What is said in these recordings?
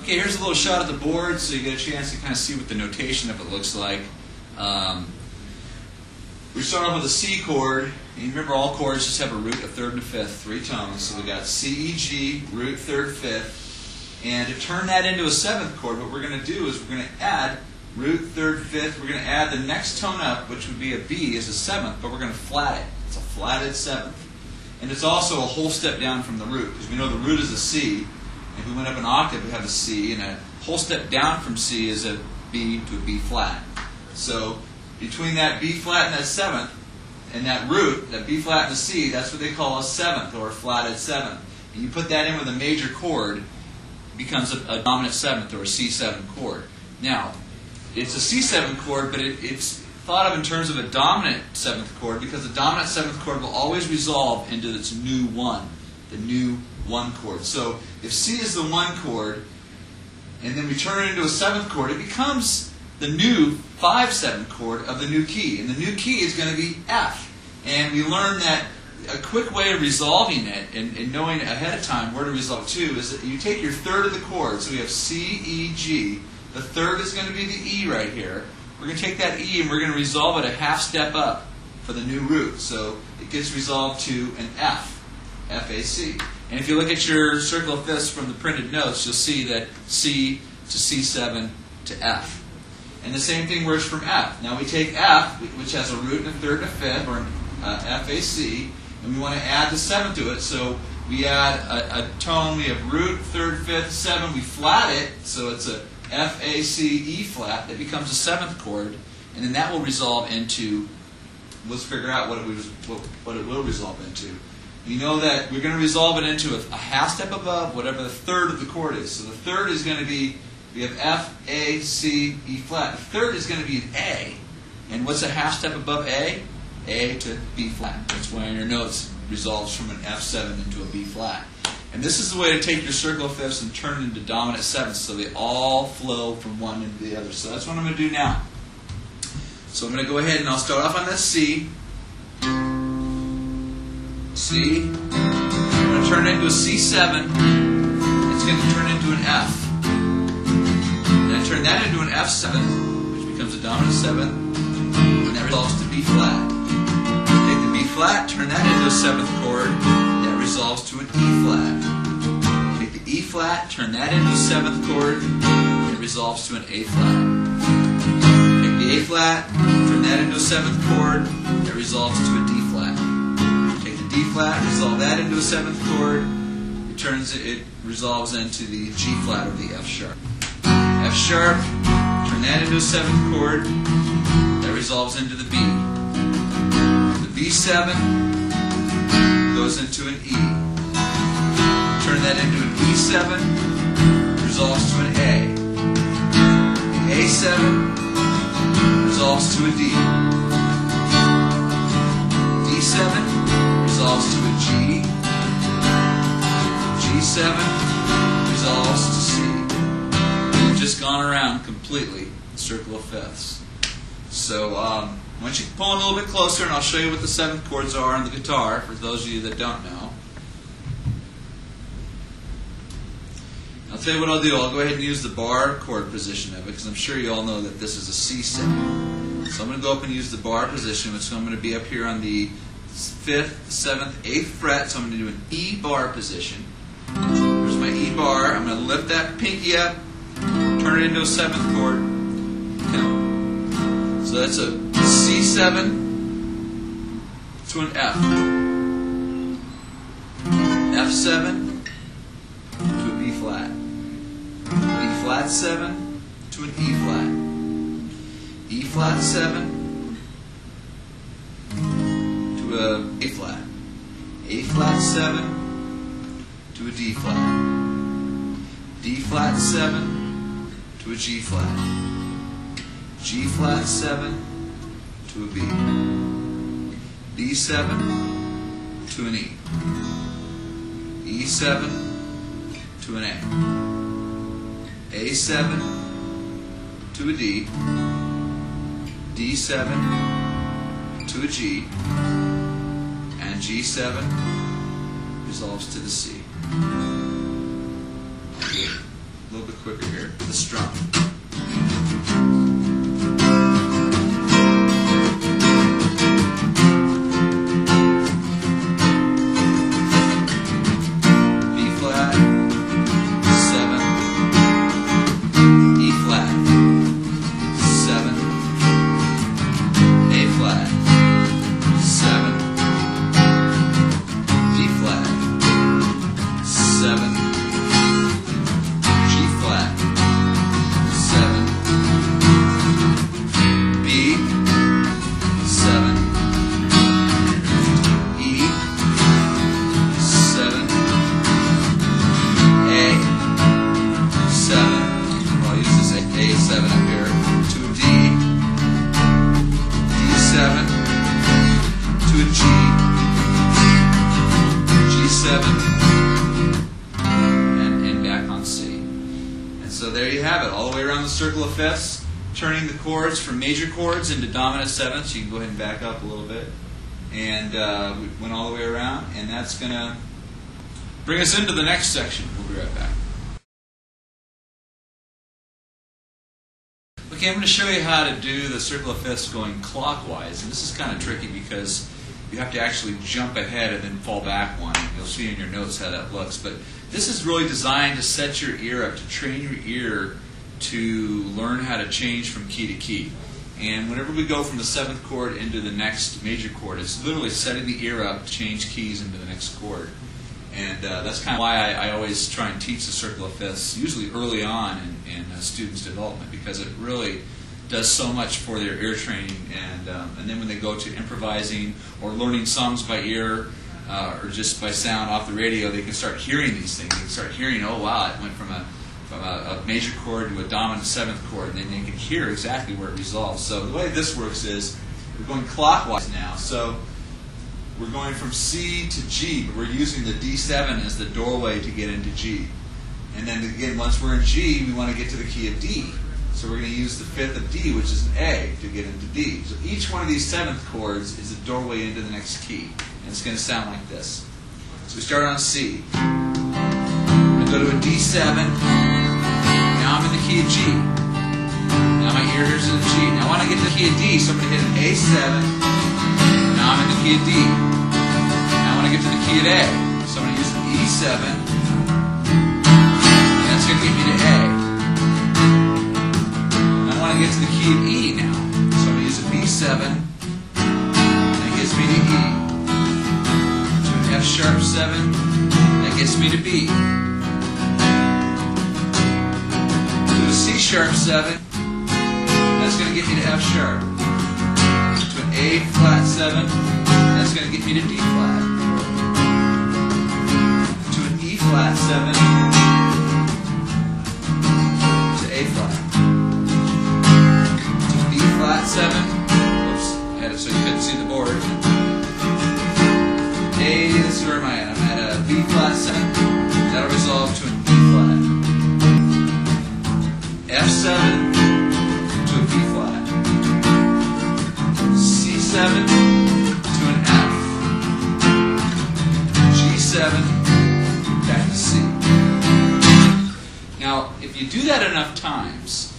Okay, here's a little shot of the board so you get a chance to kind of see what the notation of it looks like. We start off with a C chord. And remember, all chords just have a root, a third, and a fifth, 3 tones. So we got C, E, G, root, third, fifth. And to turn that into a 7th chord, what we're going to do is we're going to add root, third, fifth. We're going to add the next tone up, which would be a B, as a 7th, but we're going to flat it. It's a flatted 7th. And it's also a whole step down from the root, because we know the root is a C. If we went up an octave, we have a C, and a whole step down from C is a B to a B flat. So between that B flat and that 7th, and that root, that B flat and the C, that's what they call a 7th, or a flatted 7th. And you put that in with a major chord, it becomes a dominant 7th, or a C7 chord. Now, it's a C7 chord, but it's thought of in terms of a dominant 7th chord, because the dominant 7th chord will always resolve into its new 1, the new 1 chord. So if C is the 1 chord, and then we turn it into a 7th chord, it becomes the new 5/7 chord of the new key. And the new key is going to be F. And we learned that a quick way of resolving it, and knowing ahead of time where to resolve to, is that you take your third of the chord. So we have C, E, G. The third is going to be the E right here. We're going to take that E and we're going to resolve it a half step up for the new root. So it gets resolved to an F, F-A-C. And if you look at your circle of fifths from the printed notes, you'll see that C to C7 to F. And the same thing works from F. Now we take F, which has a root and a third and a fifth, or an F-A-C, and we want to add the 7th to it. So we add a tone, we have root, third, fifth, 7, we flat it, so it's a F-A-C, E flat, that becomes a 7th chord, and then that will resolve into, let's figure out what it will resolve into. We know that we're going to resolve it into a half step above whatever the third of the chord is. So the third is going to be, we have F, A, C, E flat. The third is going to be an A. And what's a half step above A? A to B flat. That's why in your notes resolves from an F7 into a B flat. And this is the way to take your circle of fifths and turn it into dominant 7ths so they all flow from one into the other. So that's what I'm going to do now. So I'm going to go ahead and I'll start off on that C. C. I'm going to turn it into a C7. It's going to turn into an F. And I turn that into an F7, which becomes a dominant 7th, and that resolves to B flat. Take the B flat, turn that into a 7th chord, that resolves to an E flat. Take the E flat, turn that into a 7th chord, and it resolves to an A flat. Take the A flat, turn that into a 7th chord, that resolves to a D flat. Take the D flat, resolve that into a 7th chord, it resolves into the G flat or the F sharp. F sharp, turn that into a 7th chord, that resolves into the B. The B7 goes into an E. Turn that into an E7, resolves to an A. The A7 resolves to a D. D7 resolves to a G. G7 resolves to C. Just gone around completely the circle of fifths. So I want you to pull in a little bit closer and I'll show you what the 7th chords are on the guitar for those of you that don't know. I'll tell you what I'll do. I'll go ahead and use the bar chord position of it because I'm sure you all know that this is a C7. So I'm going to go up and use the bar position, which I'm going to be up here on the 5th, 7th, 8th fret. So I'm going to do an E bar position. Here's my E bar. I'm going to lift that pinky up, turn it into a 7th chord. Okay. So that's a C7 to an F. F7 to a B flat. B flat 7 to an E flat. E flat 7 to a A flat. A flat 7 to a D flat. D flat 7 to a G flat. G flat 7 to a B. D7 to an E. E7 to an A. A7 to a D. D7 to a G. And G7 resolves to the C. little bit quicker here. The strum. So there you have it, all the way around the circle of fifths, turning the chords from major chords into dominant sevenths. You can go ahead and back up a little bit. And we went all the way around, and that's going to bring us into the next section. We'll be right back. Okay, I'm going to show you how to do the circle of fifths going clockwise. And this is kind of tricky because you have to actually jump ahead and then fall back one. You'll see in your notes how that looks. But this is really designed to set your ear up, to train your ear to learn how to change from key to key. And whenever we go from the seventh chord into the next major chord, it's literally setting the ear up to change keys into the next chord. And that's kind of why I always try and teach the circle of fifths, usually early on in a student's development, because it really does so much for their ear training. And then when they go to improvising or learning songs by ear or just by sound off the radio, they can start hearing these things. They can start hearing, oh wow, it went from a major chord to a dominant seventh chord, and then they can hear exactly where it resolves. So the way this works is we're going clockwise now. So we're going from C to G, but we're using the D7 as the doorway to get into G. And then again, once we're in G, we want to get to the key of D. So we're going to use the fifth of D, which is an A, to get into D. So each one of these seventh chords is a doorway into the next key. And it's going to sound like this. So we start on C. I go to a D7. Now I'm in the key of G. Now my ear hears in G. Now I want to get to the key of D, so I'm going to hit an A7. Now I'm in the key of D. Now I want to get to the key of A. So I'm going to use an E7. And that's going to get me to A. And I want to get to the key of E now. So I'm going to use a B7. And that gets me to E. To an F sharp 7. That gets me to B. To a C sharp 7. That's going to get me to F sharp. To an A flat 7. That's going to get me to D flat. To an E flat 7. To A flat. To B flat 7. Whoops, I had it so you couldn't see the board. A, this is where am I at? I'm at a B flat 7. That'll resolve to an E flat. F7 to a B flat. C7 to an F. G7 back to C. Now, if you do that enough times,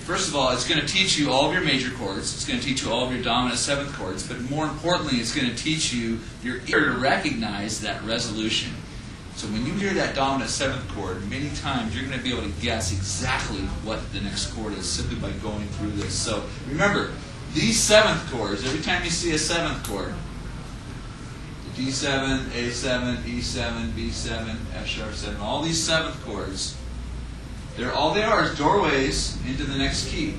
first of all, it's going to teach you all of your major chords. It's going to teach you all of your dominant seventh chords. But more importantly, it's going to teach you your ear to recognize that resolution. So when you hear that dominant seventh chord, many times you're going to be able to guess exactly what the next chord is simply by going through this. So remember, these seventh chords, every time you see a seventh chord, the D7, A7, E7, B7, F sharp 7, all these seventh chords, all they are is doorways into the next key.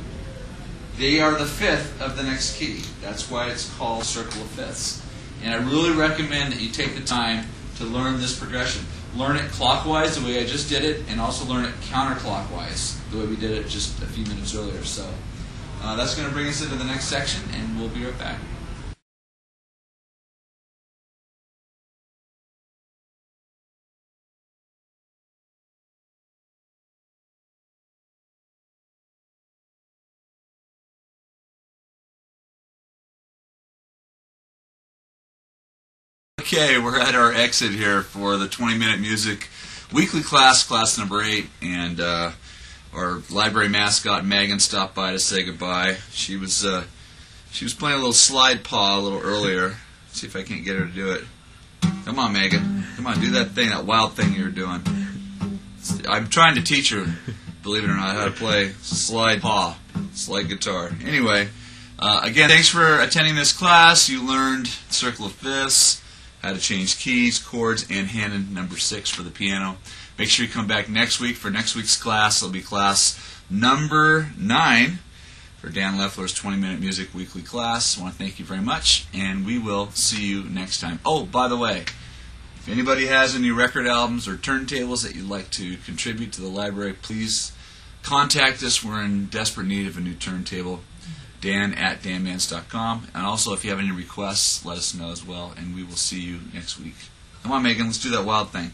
They are the fifth of the next key. That's why it's called circle of fifths. And I really recommend that you take the time to learn this progression. Learn it clockwise the way I just did it, and also learn it counterclockwise the way we did it just a few minutes earlier. So that's going to bring us into the next section, and we'll be right back. Okay, we're at our exit here for the 20-minute music weekly class, class number 8, and our library mascot Megan stopped by to say goodbye. She was playing a little slide paw a little earlier. See if I can't get her to do it. Come on, Megan. Come on, do that thing, that wild thing you were doing. I'm trying to teach her, believe it or not, how to play slide paw, slide guitar. Anyway, again, thanks for attending this class. You learned circle of fifths, how to change keys, chords, and hand number 6 for the piano. Make sure you come back next week for next week's class. It'll be class number 9 for Dan Lefler's 20-minute music weekly class. I want to thank you very much, and we will see you next time. Oh, by the way, if anybody has any record albums or turntables that you'd like to contribute to the library, please contact us. We're in desperate need of a new turntable. Dan@danmans.com. And also, if you have any requests, let us know as well, and we will see you next week. Come on, Megan, let's do that wild thing.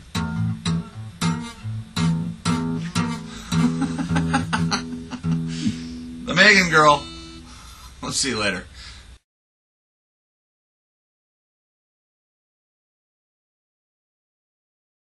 The Megan girl. Let's see you later.